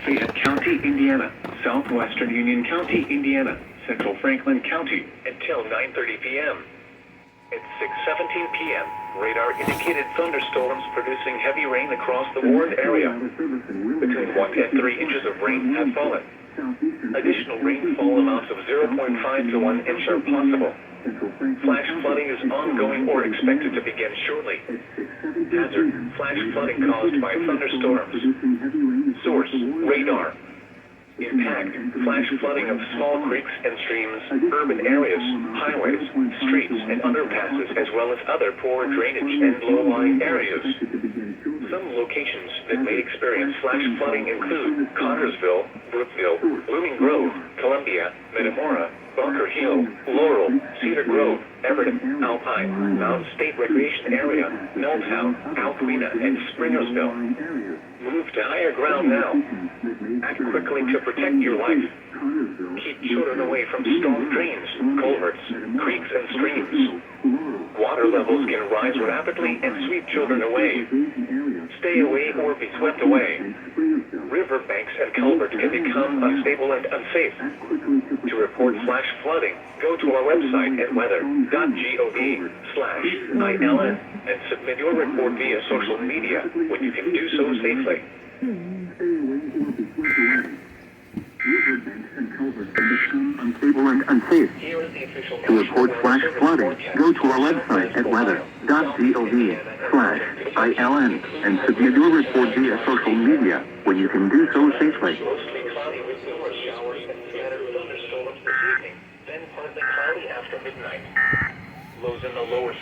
Fayette County, Indiana, southwestern Union County, Indiana, central Franklin County, until 9:30 p.m. At 6:17 p.m., radar indicated thunderstorms producing heavy rain across the warned area. Between 1 and 3 inches of rain have fallen. Additional rainfall amounts of 0.5 to 1 inch are possible. Flash flooding is ongoing or expected to begin shortly. Hazard: flash flooding caused by thunderstorms. Source: radar. Impact: flash flooding of small creeks and streams, urban areas, highways, streets, and underpasses, as well as other poor drainage and low-lying areas. Some locations that may experience flash flooding include Connersville, Brookville, Blooming Grove, Columbia, Metamora, Bunker Hill, Laurel, Cedar Grove, Everton, Alpine, Mountain State Recreation Area, Milltown, Alpena, and Springersville. Move to higher ground now. Act quickly to protect your life. Keep children away from storm drains, culverts, creeks, and streams. Water levels can rise rapidly and sweep children away. Stay away or be swept away. River banks and culverts can become unstable and unsafe. To report flash flooding, go to our website at weather.gov/ILN and submit your report via social media when you can do so safely. River banks and culverts can become unstable and unsafe. To report flash flooding, go to our website at weather.gov/ILN and submit your report via social media when you can do so safely. Mostly cloudy with numerous showers and scattered thunderstorms this evening, then partly cloudy after midnight. Lows in the lower